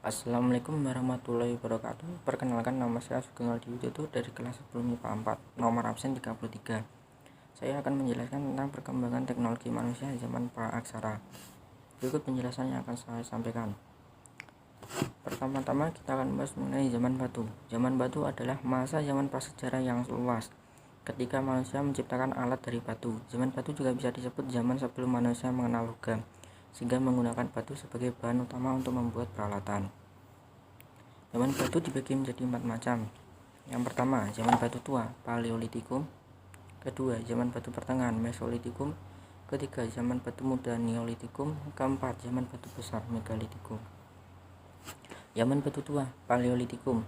Assalamualaikum warahmatullahi wabarakatuh. Perkenalkan, nama saya Sugeng Aldi Widodo dari kelas 10 MIPA 4, nomor absen 33. Saya akan menjelaskan tentang perkembangan teknologi manusia zaman pra-aksara. Berikut penjelasan yang akan saya sampaikan. Pertama-tama kita akan membahas mengenai zaman batu. Zaman batu adalah masa zaman prasejarah yang luas, ketika manusia menciptakan alat dari batu. Zaman batu juga bisa disebut zaman sebelum manusia mengenal logam, sehingga menggunakan batu sebagai bahan utama untuk membuat peralatan. Zaman batu dibagi menjadi 4 macam. Yang pertama, zaman batu tua, Paleolitikum. Kedua, zaman batu pertengahan, Mesolitikum. Ketiga, zaman batu muda, Neolitikum. Keempat, zaman batu besar, Megalitikum. Zaman batu tua, Paleolitikum.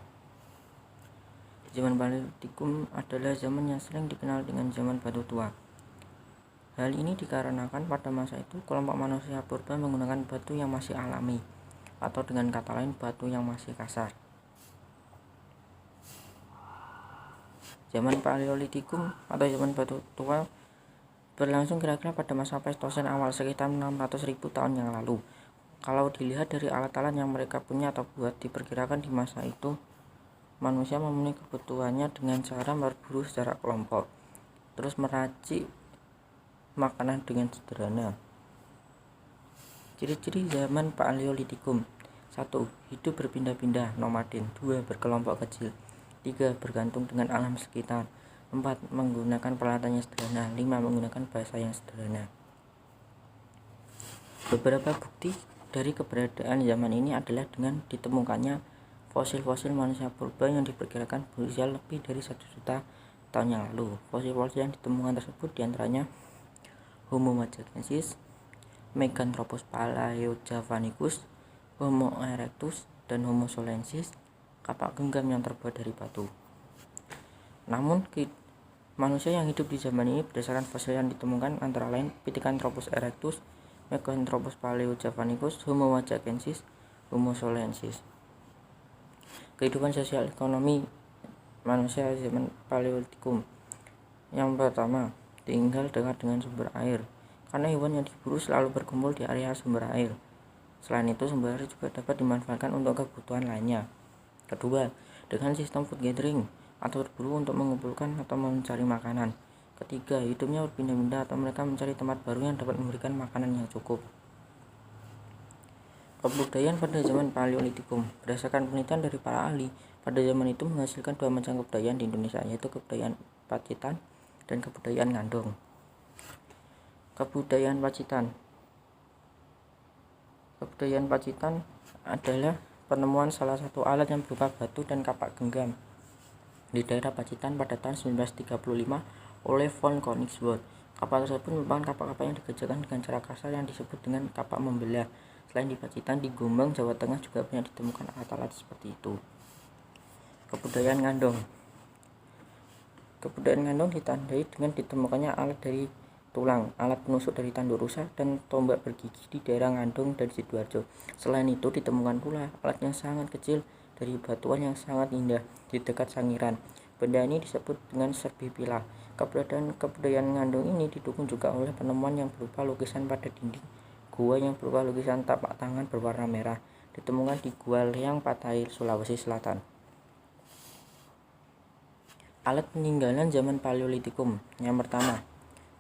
Zaman Paleolitikum adalah zaman yang sering dikenal dengan zaman batu tua. Hal ini dikarenakan pada masa itu kelompok manusia purba menggunakan batu yang masih alami, atau dengan kata lain batu yang masih kasar. Zaman Paleolitikum atau zaman batu tua berlangsung kira-kira pada masa Pleistosen awal, sekitar 600.000 tahun yang lalu. Kalau dilihat dari alat-alat yang mereka punya atau buat, diperkirakan di masa itu manusia memenuhi kebutuhannya dengan cara berburu secara kelompok, terus meracik makanan dengan sederhana. Ciri-ciri zaman Paleolitikum: 1. Hidup berpindah-pindah, nomaden. 2. Berkelompok kecil. 3. Bergantung dengan alam sekitar. 4. Menggunakan peralatan yang sederhana. 5. Menggunakan bahasa yang sederhana. Beberapa bukti dari keberadaan zaman ini adalah dengan ditemukannya fosil-fosil manusia purba yang diperkirakan berusia lebih dari 1 juta tahun yang lalu. Fosil-fosil yang ditemukan tersebut diantaranya Homo majakensis, Meganthropus palaeojavanicus, Homo erectus, dan Homo solensis, kapak genggam yang terbuat dari batu. Namun, manusia yang hidup di zaman ini berdasarkan fosil yang ditemukan antara lain Pithecanthropus erectus, Meganthropus palaeojavanicus, Homo majakensis, Homo solensis. Kehidupan sosial ekonomi manusia zaman Paleolitikum. Yang pertama, tinggal dekat dengan sumber air, karena hewan yang diburu selalu berkumpul di area sumber air. Selain itu, sumber air juga dapat dimanfaatkan untuk kebutuhan lainnya. Kedua, dengan sistem food gathering atau berburu untuk mengumpulkan atau mencari makanan. Ketiga, hidupnya berpindah-pindah atau mereka mencari tempat baru yang dapat memberikan makanan yang cukup. Kebudayaan pada zaman Paleolitikum. Berdasarkan penelitian dari para ahli, pada zaman itu menghasilkan 2 macam kebudayaan di Indonesia, yaitu kebudayaan Pacitan dan kebudayaan Ngandong. Kebudayaan Pacitan. Kebudayaan Pacitan adalah penemuan salah satu alat yang berupa batu dan kapak genggam di daerah Pacitan pada tahun 1935 oleh von Königswarth. Kapak tersebut merupakan kapak-kapak yang dikerjakan dengan cara kasar yang disebut dengan kapak membelah. Selain di Pacitan, di Gombang, Jawa Tengah juga banyak ditemukan alat-alat seperti itu. Kebudayaan Ngandong. Kebudayaan Ngandong ditandai dengan ditemukannya alat dari tulang, alat penusuk dari tandur rusa, dan tombak bergigi di daerah Ngandong dan Sidoarjo. Selain itu, ditemukan pula alat yang sangat kecil dari batuan yang sangat indah di dekat Sangiran. Benda ini disebut dengan serbipila. Kebudayaan Ngandong ini didukung juga oleh penemuan yang berupa lukisan pada dinding gua yang berupa lukisan tapak tangan berwarna merah, ditemukan di Gua Leang, Patair, Sulawesi Selatan. Alat peninggalan zaman Paleolitikum. Yang pertama,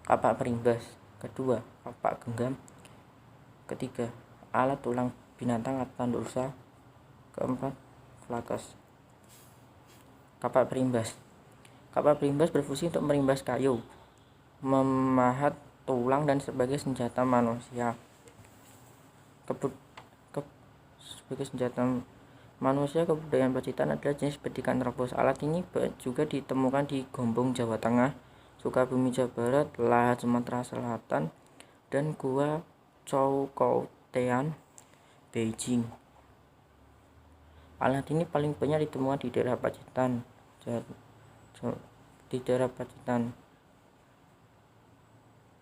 kapak perimbas. Kedua, kapak genggam. Ketiga, alat tulang binatang atau tandur rusa. Keempat, flakas. Kapak perimbas. Kapak perimbas berfungsi untuk merimbas kayu, memahat tulang, dan sebagai senjata manusia. Sebagai senjata manusia, kebudayaan Pacitan adalah jenis Pithecanthropus. Alat ini juga ditemukan di Gombong, Jawa Tengah, Sukabumi, Jawa Barat, Lahat, Sumatera Selatan, dan Gua Choukoutean, Beijing. Alat ini paling banyak ditemukan di daerah Pacitan,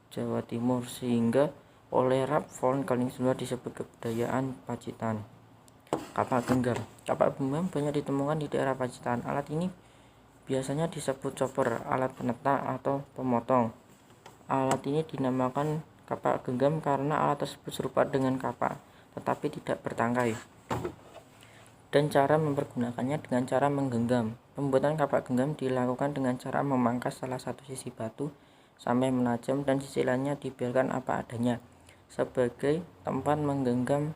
Jawa Timur, sehingga oleh Ralph von Königswarth disebut kebudayaan Pacitan. Kapak genggam. Kapak genggam banyak ditemukan di daerah Pacitan. Alat ini biasanya disebut chopper, alat penetak atau pemotong. Alat ini dinamakan kapak genggam karena alat tersebut serupa dengan kapak, tetapi tidak bertangkai. dan cara mempergunakannya dengan cara menggenggam. Pembuatan kapak genggam dilakukan dengan cara memangkas salah satu sisi batu sampai menajam dan sisi lainnya dibiarkan apa adanya. Sebagai tempat menggenggam,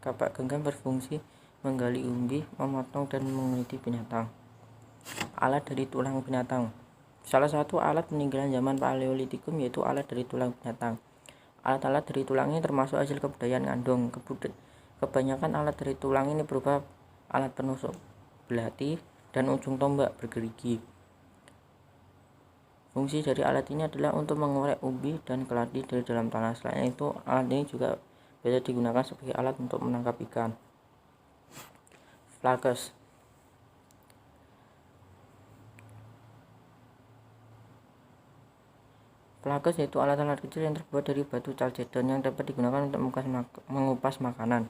kapak genggam berfungsi menggali umbi, memotong dan meneliti binatang. Alat dari tulang binatang. Salah satu alat peninggalan zaman Paleolitikum yaitu alat dari tulang binatang. Alat-alat dari tulang ini termasuk hasil kebudayaan Ngandong. Kebanyakan alat dari tulang ini berupa alat penusuk belati dan ujung tombak bergerigi. Fungsi dari alat ini adalah untuk mengorek umbi dan keladi dari dalam tanah. Selain itu, alat ini juga bisa digunakan sebagai alat untuk menangkap ikan. Flakes. Flakes yaitu alat-alat kecil yang terbuat dari batu chalcedon yang dapat digunakan untuk mengupas makanan.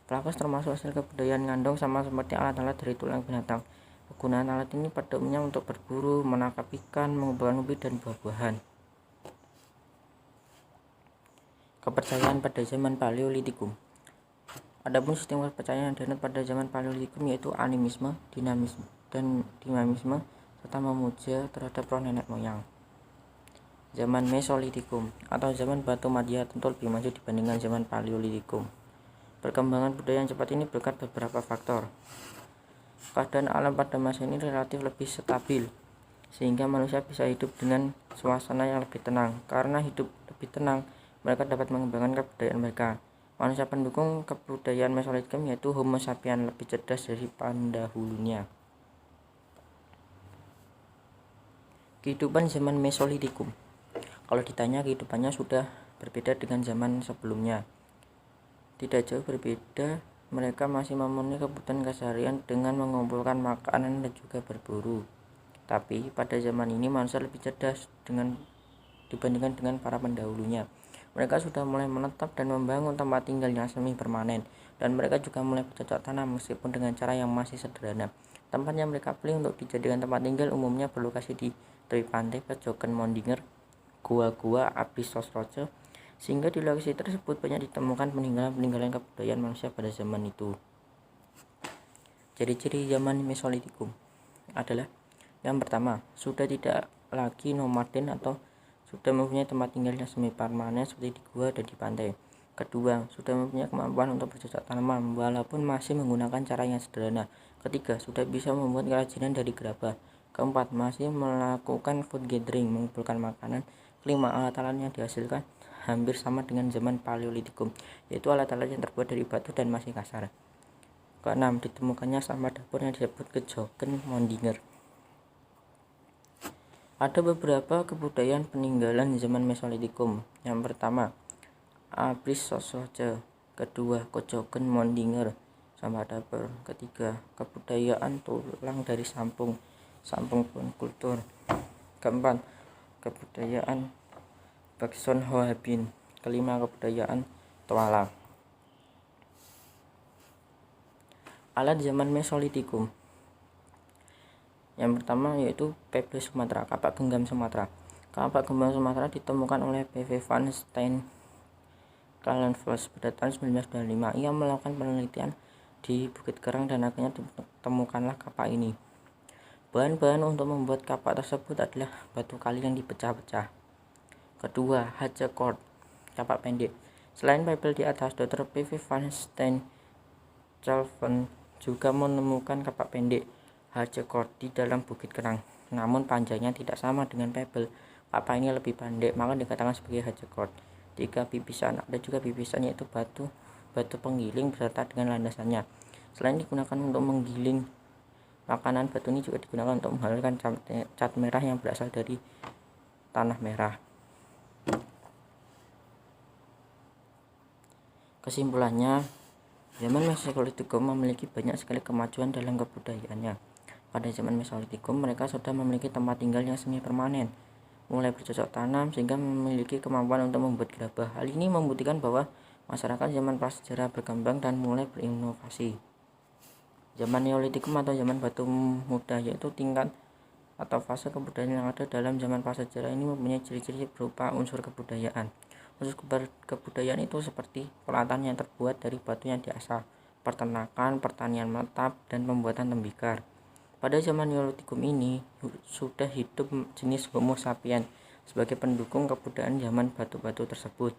Flakes termasuk hasil kebudayaan Ngandong sama seperti alat-alat dari tulang binatang. Penggunaan alat ini pada umumnya untuk berburu, menangkap ikan, mengumpulkan umbi dan buah-buahan. Kepercayaan pada zaman Paleolitikum. Adapun sistem kepercayaan yang dianut pada zaman Paleolitikum yaitu animisme, dinamisme, serta memuja terhadap roh nenek moyang. Zaman Mesolitikum atau zaman batu Madya tentu lebih maju dibandingkan zaman Paleolitikum. Perkembangan budaya yang cepat ini berkat beberapa faktor. Keadaan alam pada masa ini relatif lebih stabil, sehingga manusia bisa hidup dengan suasana yang lebih tenang. Karena hidup lebih tenang, mereka dapat mengembangkan kebudayaan mereka. Manusia pendukung kebudayaan Mesolitikum yaitu Homo sapiens lebih cerdas dari pendahulunya. Kehidupan zaman Mesolitikum. Kalau ditanya, kehidupannya sudah berbeda dengan zaman sebelumnya. Tidak jauh berbeda, mereka masih memenuhi kebutuhan keseharian dengan mengumpulkan makanan dan juga berburu. Tapi pada zaman ini manusia lebih cerdas dibandingkan dengan para pendahulunya. Mereka sudah mulai menetap dan membangun tempat tinggal yang semi permanen, dan mereka juga mulai bercocok tanam meskipun dengan cara yang masih sederhana. Tempat yang mereka pilih untuk dijadikan tempat tinggal umumnya berlokasi di tepi pantai, Pejoken Mondinger, gua-gua Abyss Sosroce, sehingga di lokasi tersebut banyak ditemukan peninggalan-peninggalan kebudayaan manusia pada zaman itu. Ciri-ciri zaman Mesolitikum adalah: yang pertama, sudah tidak lagi nomaden atau sudah mempunyai tempat tinggal yang semi permanen seperti di gua dan di pantai. Kedua, sudah mempunyai kemampuan untuk bercocok tanaman walaupun masih menggunakan cara yang sederhana. Ketiga, sudah bisa membuat kerajinan dari gerabah. Keempat, masih melakukan food gathering, mengumpulkan makanan. Kelima, alat-alat yang dihasilkan hampir sama dengan zaman Paleolitikum, yaitu alat-alat yang terbuat dari batu dan masih kasar. Keenam, ditemukannya sampah dapur yang disebut Pejoken Mondinger. Ada beberapa kebudayaan peninggalan zaman Mesolitikum. Yang pertama, Abyss Sosroce. Kedua, Pejoken Mondinger, sampah dapur. Ketiga, kebudayaan tulang dari sampung kultur. Keempat, kebudayaan Bakson Hohabin. Kelima, kebudayaan Toala. Alat zaman Mesolitikum. Yang pertama yaitu pebble Sumatera, kapak genggam Sumatera. Kapak genggam Sumatera ditemukan oleh P.V. van Steenkalenvos pada tahun 1925. Ia melakukan penelitian di Bukit Kerang dan akhirnya ditemukanlah kapak ini. Bahan-bahan untuk membuat kapak tersebut adalah batu kali yang dipecah-pecah. Kedua, Hagekordt, kapak pendek. Selain pebble di atas, Dr. P.V. van Steenkalenvos juga menemukan kapak pendek Hagekordt di dalam Bukit Kerang. Namun panjangnya tidak sama dengan pebble. Kapak ini lebih pendek, maka dikatakan sebagai Hagekordt. 3, pipisan. Ada juga pipisan, yaitu batu penggiling beserta dengan landasannya. Selain digunakan untuk menggiling makanan, batu ini juga digunakan untuk menghasilkan cat merah yang berasal dari tanah merah. Kesimpulannya, zaman Mesolitikum memiliki banyak sekali kemajuan dalam kebudayaannya. Pada zaman Mesolitikum, mereka sudah memiliki tempat tinggal yang semi permanen, mulai bercocok tanam sehingga memiliki kemampuan untuk membuat gerabah. Hal ini membuktikan bahwa masyarakat zaman prasejarah berkembang dan mulai berinovasi. Zaman Neolitikum atau zaman batu muda yaitu tingkat atau fase kebudayaan yang ada dalam zaman prasejarah ini mempunyai ciri-ciri berupa unsur kebudayaan. Unsur kebudayaan itu seperti peralatan yang terbuat dari batu yang diasah, peternakan, pertanian menetap, dan pembuatan tembikar. Pada zaman Neolitikum ini sudah hidup jenis Homo sapiens sebagai pendukung kebudayaan zaman batu-batu tersebut.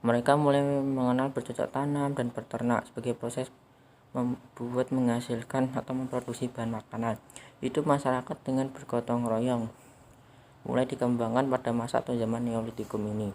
Mereka mulai mengenal bercocok tanam dan berternak sebagai proses membuat, menghasilkan, atau memproduksi bahan makanan. Hidup masyarakat dengan bergotong royong mulai dikembangkan pada masa atau zaman Neolitikum ini.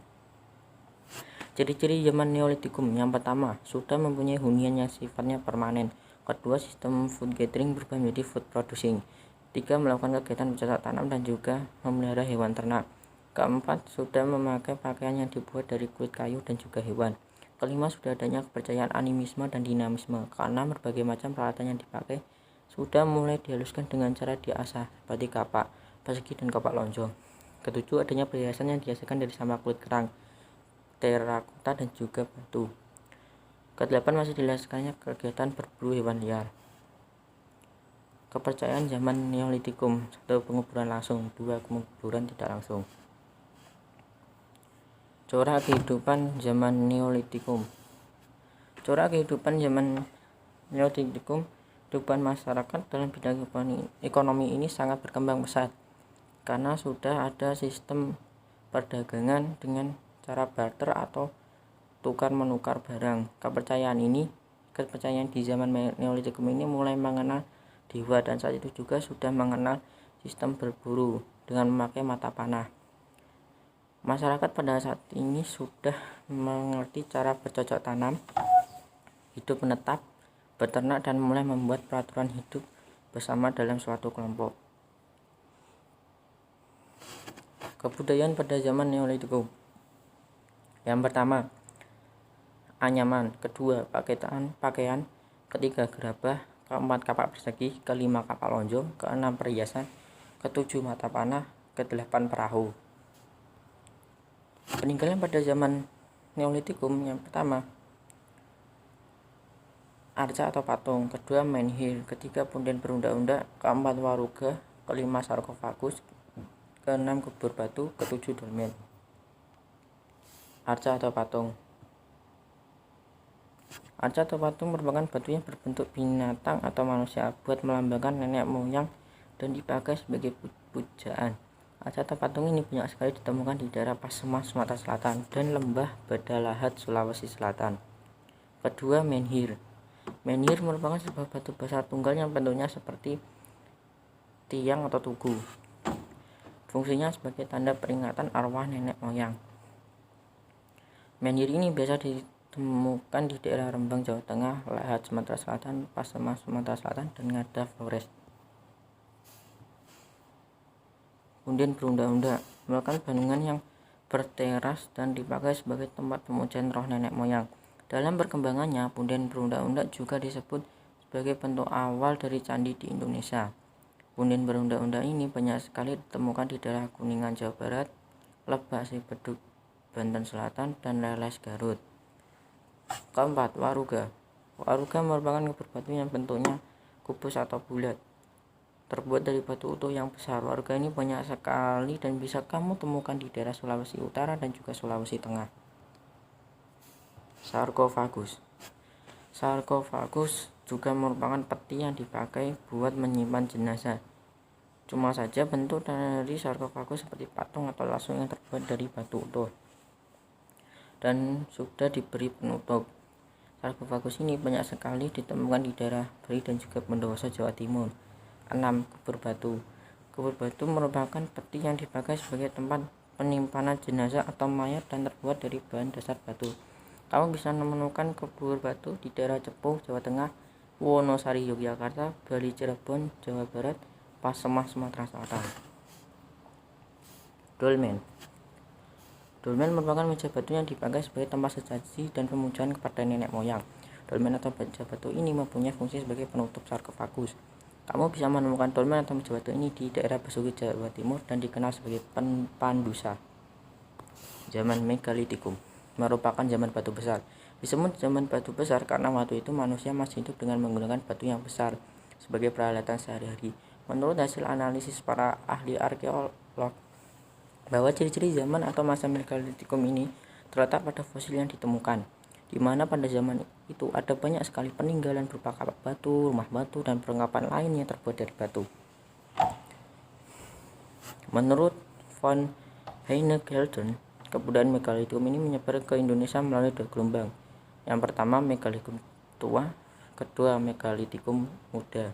Ciri-ciri zaman Neolitikum: yang pertama, sudah mempunyai hunian yang sifatnya permanen. Kedua, sistem food gathering berubah menjadi food producing. Tiga, melakukan kegiatan bercocok tanam dan juga memelihara hewan ternak. Keempat, sudah memakai pakaian yang dibuat dari kulit kayu dan juga hewan. Kelima, sudah adanya kepercayaan animisme dan dinamisme. Keenam, berbagai macam peralatan yang dipakai sudah mulai dihaluskan dengan cara diasah seperti kapak, persegi, dan kapak lonjong. Ketujuh, adanya perhiasan yang dihasilkan dari sampah kulit kerang, terakota, dan juga batu. Kedelapan, masih dilaksanakannya kegiatan berburu hewan liar. Kepercayaan zaman Neolitikum: 1. Penguburan langsung. 2. Penguburan tidak langsung. Corak kehidupan zaman Neolitikum. Corak kehidupan zaman Neolitikum, kehidupan masyarakat dalam bidang ekonomi ini sangat berkembang pesat karena sudah ada sistem perdagangan dengan cara barter atau tukar menukar barang. Kepercayaan di zaman Neolitikum ini mulai mengenal dewa, dan saat itu juga sudah mengenal sistem berburu dengan memakai mata panah. Masyarakat pada saat ini sudah mengerti cara bercocok tanam, hidup menetap, beternak, dan mulai membuat peraturan hidup bersama dalam suatu kelompok. Kebudayaan pada zaman Neolitikum: yang pertama, anyaman. Kedua, pakaian. Ketiga, gerabah. Keempat, kapak persegi. Kelima, kapak lonjong. Keenam, perhiasan. Ketujuh, mata panah. Kedelapan, perahu. Peninggalan pada zaman Neolitikum: yang pertama, arca atau patung. Kedua, menhir. Ketiga, punden berundak-undak. Keempat, waruga. Kelima, sarkofagus. Keenam, kubur batu. Ketujuh, dolmen. Arca atau patung. Arca atau patung merupakan batu yang berbentuk binatang atau manusia buat melambangkan nenek moyang dan dipakai sebagai pujaan. Arca atau patung ini banyak sekali ditemukan di daerah Pasaman, Sumatera Selatan, dan Lembah Badalahat, Sulawesi Selatan. Kedua, menhir. Menhir merupakan sebuah batu besar tunggal yang bentuknya seperti tiang atau tugu. Fungsinya sebagai tanda peringatan arwah nenek moyang. Menhir ini biasa ditemukan di daerah Rembang, Jawa Tengah, Lahat, Sumatera Selatan, Pasaman, Sumatera Selatan, dan Ngada, Flores. Punden berundak-undak merupakan bangunan yang berteras dan dipakai sebagai tempat pemujaan roh nenek moyang. Dalam perkembangannya, punden berundak-undak juga disebut sebagai bentuk awal dari candi di Indonesia. Punden berundak-undak ini banyak sekali ditemukan di daerah Kuningan, Jawa Barat, Lebak, Bedug, Banten Selatan, dan Leles, Garut. Keempat, waruga. Waruga merupakan kubur batu yang bentuknya kubus atau bulat, terbuat dari batu utuh yang besar. Waruga ini banyak sekali dan bisa kamu temukan di daerah Sulawesi Utara dan juga Sulawesi Tengah. Sarkofagus. Sarkofagus juga merupakan peti yang dipakai buat menyimpan jenazah. Cuma saja bentuk dari sarkofagus seperti patung atau lasung yang terbuat dari batu utuh dan sudah diberi penutup. Sarkofagus ini banyak sekali ditemukan di daerah Bali dan juga Bondowoso, Jawa Timur. 6. Kubur batu. Kubur batu merupakan peti yang dipakai sebagai tempat penyimpanan jenazah atau mayat dan terbuat dari bahan dasar batu. Kamu bisa menemukan kubur batu di daerah Cepuh, Jawa Tengah, Wonosari, Yogyakarta, Bali, Cirebon, Jawa Barat, Pasaman, Sumatera Selatan. Dolmen. Dolmen merupakan meja batu yang dipakai sebagai tempat sesaji dan pemujaan kepada nenek moyang. Dolmen atau meja batu ini mempunyai fungsi sebagai penutup sarkofagus. Kamu bisa menemukan dolmen atau meja batu ini di daerah Besuki, Jawa Timur, dan dikenal sebagai pandusa. Zaman Megalitikum merupakan zaman batu besar. Disebut zaman batu besar karena waktu itu manusia masih hidup dengan menggunakan batu yang besar sebagai peralatan sehari-hari. Menurut hasil analisis para ahli arkeolog, bahwa ciri-ciri zaman atau masa Megalitikum ini terletak pada fosil yang ditemukan, di mana pada zaman itu ada banyak sekali peninggalan berupa kapak batu, rumah batu, dan perlengkapan lain yang terbuat dari batu. Menurut von Heinegelden, kebudayaan megalitikum ini menyebar ke Indonesia melalui 2 gelombang. Yang pertama megalitikum tua, kedua megalitikum muda.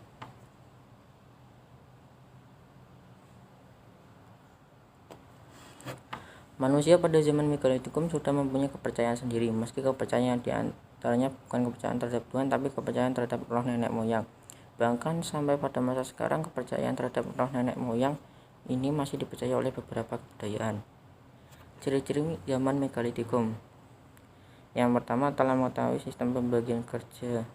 Manusia pada zaman megalitikum sudah mempunyai kepercayaan sendiri, meski kepercayaan di antaranya bukan kepercayaan terhadap Tuhan, tapi kepercayaan terhadap roh nenek moyang. Bahkan sampai pada masa sekarang, kepercayaan terhadap roh nenek moyang ini masih dipercaya oleh beberapa kebudayaan. Ciri-ciri zaman megalitikum. Yang pertama, telah mengetahui sistem pembagian kerja.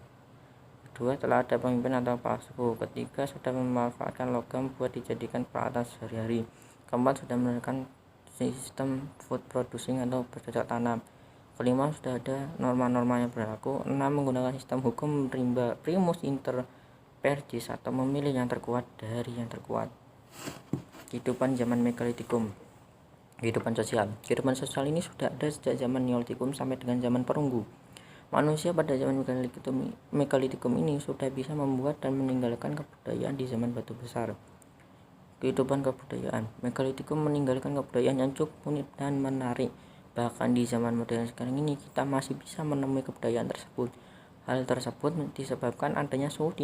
Kedua, telah ada pemimpin atau kepala suku. Ketiga, sudah memanfaatkan logam buat dijadikan peralatan sehari-hari. Keempat, sudah menerapkan sistem food producing atau bercocok tanam. Kelima, sudah ada norma-norma yang berlaku. 6, menggunakan sistem hukum rimba primus inter pares atau memilih yang terkuat dari yang terkuat. Kehidupan zaman megalitikum. Kehidupan sosial ini sudah ada sejak zaman neolitikum sampai dengan zaman perunggu. Manusia pada zaman megalitikum ini sudah bisa membuat dan meninggalkan kebudayaan di zaman batu besar. Kehidupan kebudayaan. Megalitikum meninggalkan kebudayaan yang cukup unik dan menarik. Bahkan di zaman modern sekarang ini kita masih bisa menemui kebudayaan tersebut. Hal tersebut disebabkan adanya suku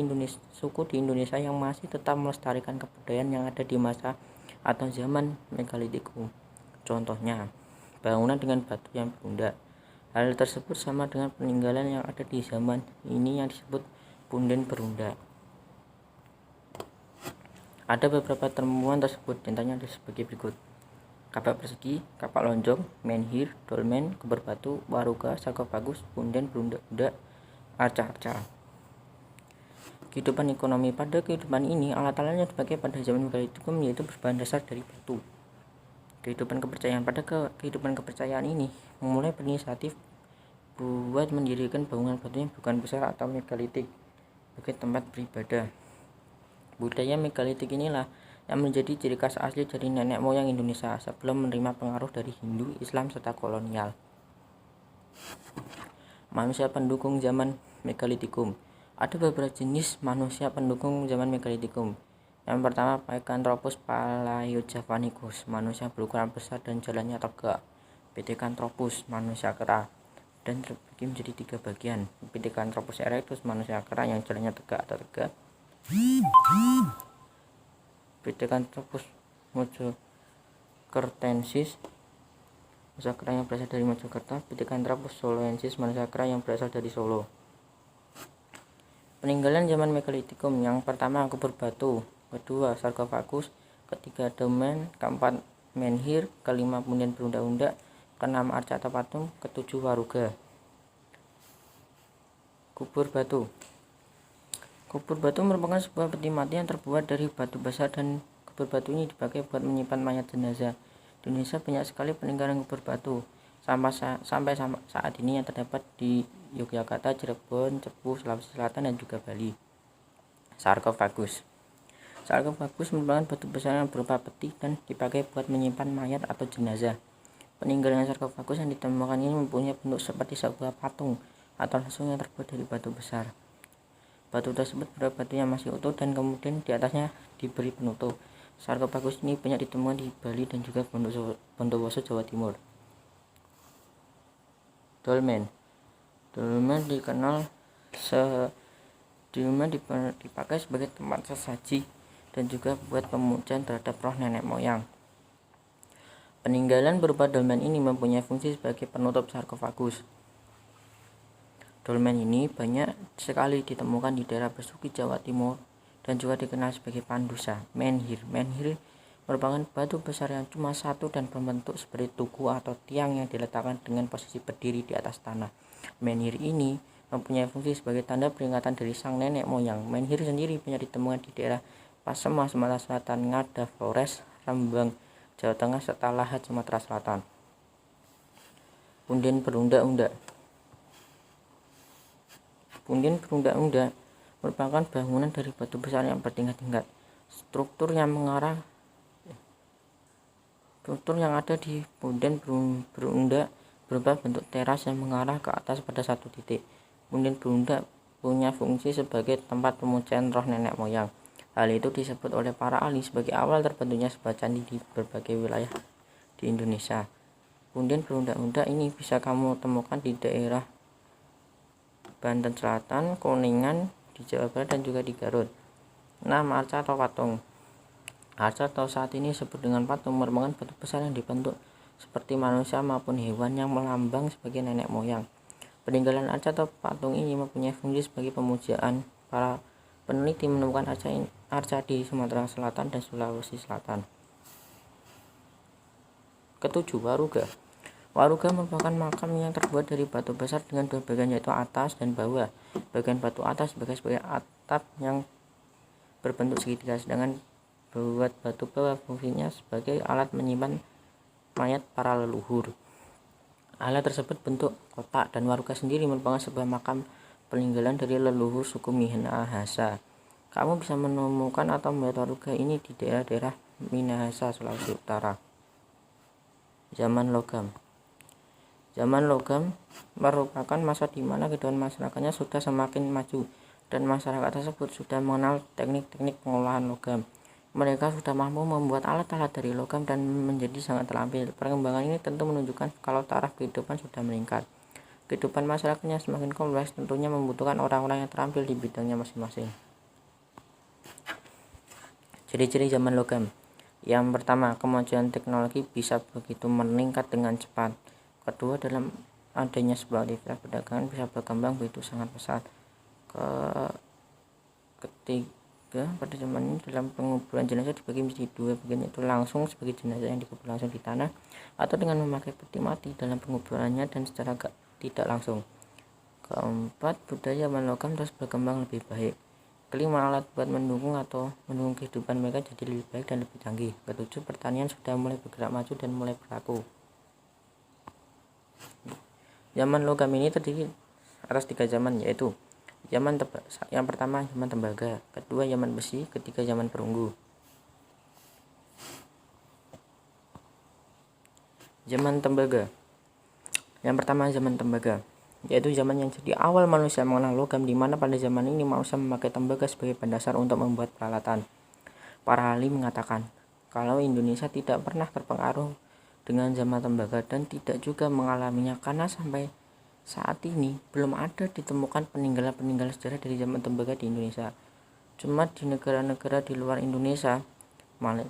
di Indonesia yang masih tetap melestarikan kebudayaan yang ada di masa atau zaman megalitikum. Contohnya, bangunan dengan batu yang berundak. Hal tersebut sama dengan peninggalan yang ada di zaman ini yang disebut punden berundak. Ada beberapa temuan tersebut, contohnya sebagai berikut: kapak persegi, kapak lonjong, menhir, dolmen, kubur batu, waruga, sarkofagus, punden berundak-undak, arca-arca. Kehidupan ekonomi. Pada kehidupan ini, alat-alat yang dipakai pada zaman megalitikum yaitu berbahan dasar dari batu. Kehidupan kepercayaan. Pada kehidupan kepercayaan ini memulai berinisiatif buat mendirikan bangunan batu yang bukan besar atau megalitik sebagai tempat beribadah. Budaya megalitik inilah yang menjadi ciri khas asli dari nenek moyang Indonesia sebelum menerima pengaruh dari Hindu, Islam, serta kolonial. Manusia pendukung zaman megalitikum. Ada beberapa jenis manusia pendukung zaman megalitikum. Yang pertama, Pithecanthropus palaeojavanicus, manusia berukuran besar dan jalannya tegak. Pithecanthropus, manusia kera, dan terbagi menjadi 3 bagian. Pithecanthropus erectus, manusia kera yang jalannya tegak atau tegak. Pithecanthropus mojokertensis, manusia kera yang berasal dari Mojokerto. Pithecanthropus soloensis, manusia kera yang berasal dari Solo. Peninggalan zaman megalitikum. Yang pertama, kubur batu. Kedua, sarkofagus. Ketiga, dolmen. Keempat, menhir. Kelima, punden berundak-undak. Keenam, arca atau patung. Ketujuh, waruga. Kubur batu. Kubur batu merupakan sebuah peti mati yang terbuat dari batu besar, dan kubur batu ini dipakai buat menyimpan mayat jenazah. Di Indonesia banyak sekali peninggalan kubur batu sampai saat ini yang terdapat di Yogyakarta, Cirebon, Cepu, Sulawesi Selatan, dan juga Bali. Sarkofagus. Sarkofagus merupakan batu besar yang berupa peti dan dipakai buat menyimpan mayat atau jenazah. Peninggalan sarkofagus yang ditemukan ini mempunyai bentuk seperti sebuah patung atau langsung yang terbuat dari batu besar. Batu tersebut berupa batu yang masih utuh dan kemudian di atasnya diberi penutup. Sarkofagus ini banyak ditemukan di Bali dan juga Bondowoso, Jawa Timur. Dolmen. Dolmen dipakai sebagai tempat sesaji dan juga buat pemujaan terhadap roh nenek moyang. Peninggalan berupa dolmen ini mempunyai fungsi sebagai penutup sarkofagus. Dolmen ini banyak sekali ditemukan di daerah Besuki, Jawa Timur, dan juga dikenal sebagai pandusa. Menhir merupakan batu besar yang cuma satu dan berbentuk seperti tugu atau tiang yang diletakkan dengan posisi berdiri di atas tanah. Menhir ini mempunyai fungsi sebagai tanda peringatan dari sang nenek moyang. Menhir sendiri banyak ditemukan di daerah Pasemah, Sumatera Selatan, Ngada, Flores, Rembang, Jawa Tengah, serta Lahat, Sumatera Selatan. Punden berundak-undak. Punden berundak-undak merupakan bangunan dari batu besar yang bertingkat-tingkat. Struktur yang ada di punden berundak berupa bentuk teras yang mengarah ke atas pada satu titik. Punden Berunda punya fungsi sebagai tempat pemujaan roh nenek moyang. Hal itu disebut oleh para ahli sebagai awal terbentuknya sebuah candi di berbagai wilayah di Indonesia. Punden Berunda ini bisa kamu temukan di daerah Banten Selatan, Kuningan, di Jawa Barat, dan juga di Garut. 6. Arca atau patung. Arca atau saat ini disebut dengan patung merupakan batu besar yang dibentuk seperti manusia maupun hewan yang melambang sebagai nenek moyang. Peninggalan arca atau patung ini mempunyai fungsi sebagai pemujaan. Para peneliti menemukan arca di Sumatera Selatan dan Sulawesi Selatan. Ketujuh, Waruga. Waruga merupakan makam yang terbuat dari batu besar dengan dua bagian, yaitu atas dan bawah. Bagian batu atas sebagai atap yang berbentuk segitiga, sedangkan buat batu bawah fungsinya sebagai alat menyimpan mayat para leluhur. Alat tersebut bentuk kotak, dan waruga sendiri merupakan sebuah makam peninggalan dari leluhur suku Minahasa. Kamu bisa menemukan atau melihat waruga ini di daerah-daerah Minahasa, Sulawesi Utara. Zaman logam. Zaman logam merupakan masa di mana kehidupan masyarakatnya sudah semakin maju dan masyarakat tersebut sudah mengenal teknik-teknik pengolahan logam. Mereka sudah mampu membuat alat-alat dari logam dan menjadi sangat terampil. Perkembangan ini tentu menunjukkan kalau taraf kehidupan sudah meningkat. Kehidupan masyarakatnya semakin kompleks, tentunya membutuhkan orang-orang yang terampil di bidangnya masing-masing. Ciri-ciri zaman logam. Yang pertama, kemajuan teknologi bisa begitu meningkat dengan cepat. Kedua, dalam adanya sebuah aktivitas perdagangan bisa berkembang begitu sangat pesat. Ketiga, pada zaman ini dalam penguburan jenazah dibagi menjadi dua bagian, yaitu langsung sebagai jenazah yang dikubur langsung di tanah, atau dengan memakai peti mati dalam penguburannya dan secara tidak langsung. Keempat, budaya zaman logam terus berkembang lebih baik. Kelima, alat buat mendukung kehidupan mereka jadi lebih baik dan lebih canggih. Ketujuh, pertanian sudah mulai bergerak maju dan mulai berlaku. Zaman logam ini terdiri atas 3 zaman, yaitu yang pertama zaman tembaga, kedua zaman besi, ketiga zaman perunggu. Zaman tembaga. Yang pertama zaman tembaga, yaitu zaman yang jadi awal manusia mengenal logam, di mana pada zaman ini manusia memakai tembaga sebagai bahan dasar untuk membuat peralatan. Para ahli mengatakan kalau Indonesia tidak pernah terpengaruh dengan zaman tembaga dan tidak juga mengalaminya, karena sampai saat ini belum ada ditemukan peninggalan sejarah dari zaman tembaga di Indonesia. Cuma di negara-negara di luar Indonesia,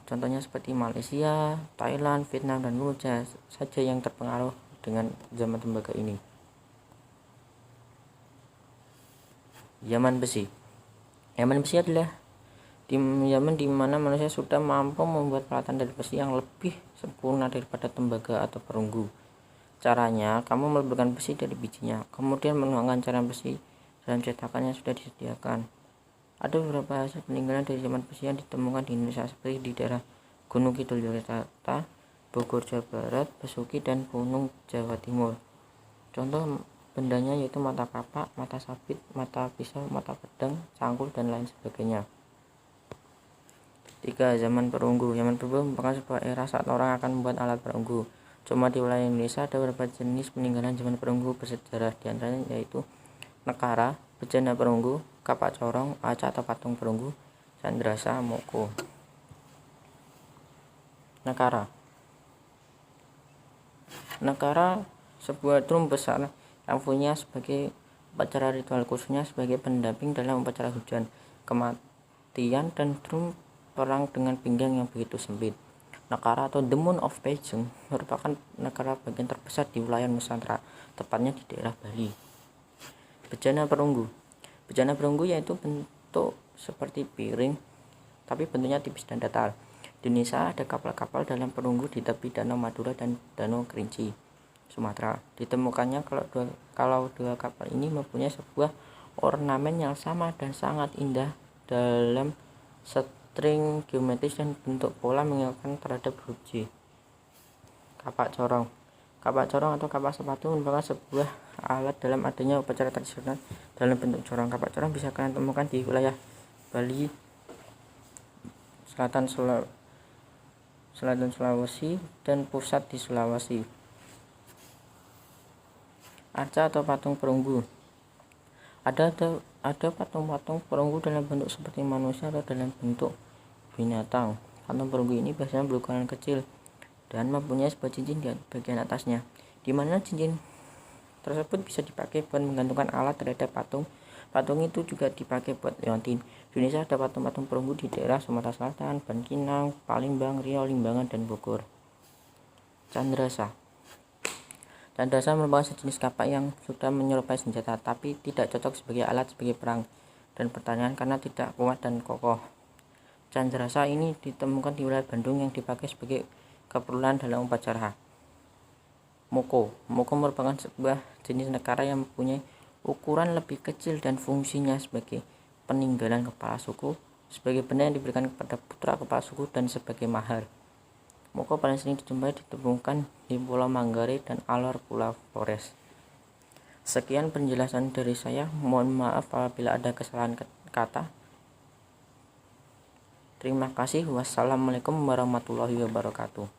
contohnya seperti Malaysia, Thailand, Vietnam, dan Kamboja saja yang terpengaruh dengan zaman tembaga ini. Zaman besi. Zaman besi adalah zaman di mana manusia sudah mampu membuat peralatan dari besi yang lebih sempurna daripada tembaga atau perunggu. Caranya, kamu meleburkan besi dari bijinya, kemudian menuangkan cairan besi dalam cetakan yang sudah disediakan. Ada beberapa hasil peninggalan dari zaman besi yang ditemukan di Indonesia, seperti di daerah Gunung Kidul Yogyakarta, Bogor Jawa Barat, Besuki, dan Gunung Jawa Timur. Contoh bendanya yaitu mata kapak, mata sabit, mata pisau, mata pedang, cangkul, dan lain sebagainya. 3. Zaman perunggu. Zaman perunggu merupakan sebuah era saat orang akan membuat alat perunggu. Cuma di wilayah Indonesia ada beberapa jenis peninggalan zaman perunggu bersejarah, diantaranya yaitu nekara, bejana perunggu, kapak corong, arca atau patung perunggu, candrasa, moko. Nekara. Nekara sebuah drum besar yang punya sebagai upacara ritual, khususnya sebagai pendamping dalam upacara hujan, kematian, dan drum perang dengan pinggang yang begitu sempit. Nekara atau The Moon of Pejong merupakan nekara bagian terbesar di wilayah Nusantara, tepatnya di daerah Bali. Bejana perunggu. Bejana perunggu yaitu bentuk seperti piring, tapi bentuknya tipis dan datar. Di Indonesia ada kapal-kapal dalam perunggu di tepi Danau Madura dan Danau Kerinci, Sumatera. Ditemukannya kalau dua kapal ini mempunyai sebuah ornamen yang sama dan sangat indah dalam string geometris dan bentuk pola mengingatkan terhadap huruf J. Kapak corong. Kapak corong atau kapak sepatu merupakan sebuah alat dalam adanya upacara tradisional dalam bentuk corong. Kapak corong bisa kalian temukan di wilayah Bali, Selatan Sulawesi, dan pusat di Sulawesi. Arca atau patung perunggu. Ada patung-patung perunggu dalam bentuk seperti manusia atau dalam bentuk binatang. Patung perunggu ini biasanya berukuran kecil dan mempunyai sebuah cincin di bagian atasnya, di mana cincin tersebut bisa dipakai buat menggantungkan alat terhadap patung. Patung itu juga dipakai buat leontin. Di Indonesia ada patung-patung perunggu di daerah Sumatera Selatan, Bangkinang, Palembang, Riau, Limbangan, dan Bogor. Candrasa merupakan sejenis kapak yang sudah menyerupai senjata, tapi tidak cocok sebagai alat sebagai perang dan pertahanan karena tidak kuat dan kokoh. Candrasa ini ditemukan di wilayah Bandung yang dipakai sebagai keperluan dalam upacara. Moko merupakan sebuah jenis negara yang mempunyai ukuran lebih kecil dan fungsinya sebagai peninggalan kepala suku, sebagai benda yang diberikan kepada putra kepala suku, dan sebagai mahar. Moko paling sering ditemukan di Pulau Manggarai dan Alor Pulau Flores. Sekian penjelasan dari saya. Mohon maaf apabila ada kesalahan kata. Terima kasih. Wassalamualaikum warahmatullahi wabarakatuh.